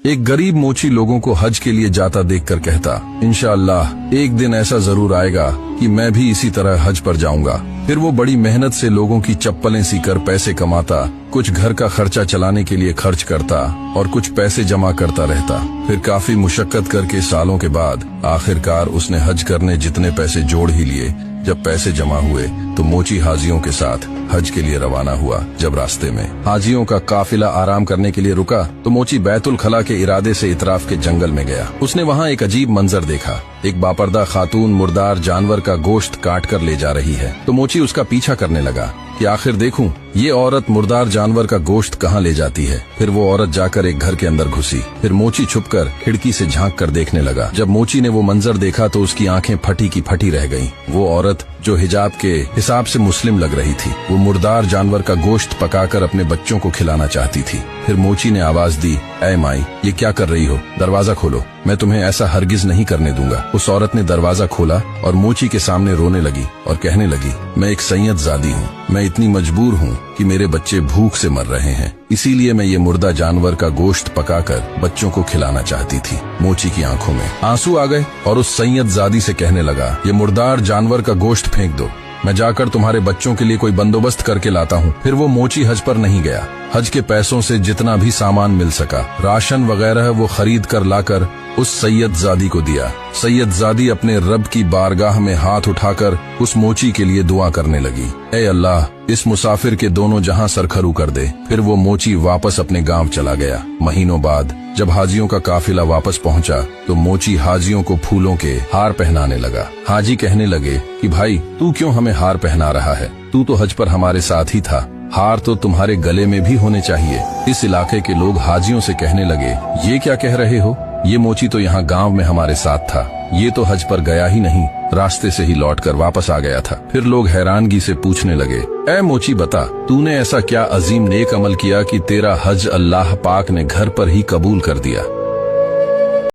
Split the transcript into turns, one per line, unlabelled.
एक गरीब मोची लोगों को हज के लिए जाता देखकर कहता, इंशाअल्लाह एक दिन ऐसा जरूर आएगा कि मैं भी इसी तरह हज पर जाऊंगा। फिर वो बड़ी मेहनत से लोगों की चप्पलें सीकर पैसे कमाता, कुछ घर का खर्चा चलाने के लिए खर्च करता और कुछ पैसे जमा करता रहता। फिर काफी मुशक्कत करके सालों के बाद आखिरकार उसने हज करने जितने पैसे जोड़ ही लिए। जब पैसे जमा हुए तो मोची हाजियों के साथ हज के लिए रवाना हुआ। जब रास्ते में हाजियों का काफिला आराम करने के लिए रुका तो मोची बैतुल खला के इरादे से इतराफ के जंगल में गया। उसने वहाँ एक अजीब मंजर देखा। एक बापर्दा खातून मुर्दार जानवर का गोश्त काट कर ले जा रही है। तो मोची उसका पीछा करने लगा कि आखिर देखूं ये औरत मुर्दार जानवर का गोश्त कहाँ ले जाती है। फिर वो औरत जाकर एक घर के अंदर घुसी। फिर मोची छुपकर खिड़की से झांक कर देखने लगा। जब मोची ने वो मंजर देखा तो उसकी आंखें फटी की फटी रह गईं। वो औरत जो हिजाब के हिसाब से मुस्लिम लग रही थी, वो मुर्दार जानवर का गोश्त पकाकर अपने बच्चों को खिलाना चाहती थी। फिर मोची ने आवाज दी, ऐ माई, ये क्या कर रही हो? दरवाजा खोलो, मैं तुम्हें ऐसा हरगिज नहीं करने दूंगा। उस औरत ने दरवाजा खोला और मोची के सामने रोने लगी और कहने लगी, मैं एक सैयद जादी हूँ। मैं इतनी मजबूर हूँ कि मेरे बच्चे भूख से मर रहे हैं, इसीलिए मैं ये मुर्दा जानवर का गोश्त पकाकर बच्चों को खिलाना चाहती थी। मोची की आंखों में आंसू आ गए और उस सैयद जादी से कहने लगा, ये मुर्दार जानवर का गोश्त फेंक दो, मैं जाकर तुम्हारे बच्चों के लिए कोई बंदोबस्त करके लाता हूँ। फिर वो मोची हज पर नहीं गया। हज के पैसों से जितना भी सामान मिल सका, राशन वगैरह, वो खरीद कर लाकर उस सैयद जादी को दिया। सैयद जादी अपने रब की बारगाह में हाथ उठाकर उस मोची के लिए दुआ करने लगी, ऐ अल्लाह, इस मुसाफिर के दोनों जहां सरखरू कर दे। फिर वो मोची वापस अपने गांव चला गया। महीनों बाद जब हाजियों का काफिला वापस पहुंचा तो मोची हाजियों को फूलों के हार पहनाने लगा। हाजी कहने लगे कि भाई, तू क्यों हमें हार पहना रहा है? तू तो हज पर हमारे साथ ही था, हार तो तुम्हारे गले में भी होने चाहिए। इस इलाके के लोग हाजियों से कहने लगे, ये क्या कह रहे हो? ये मोची तो यहाँ गांव में हमारे साथ था, ये तो हज पर गया ही नहीं, रास्ते से ही लौटकर वापस आ गया था। फिर लोग हैरानगी से पूछने लगे, ऐ मोची बता, तूने ऐसा क्या अजीम नेक अमल किया कि तेरा हज अल्लाह पाक ने घर पर ही कबूल कर दिया?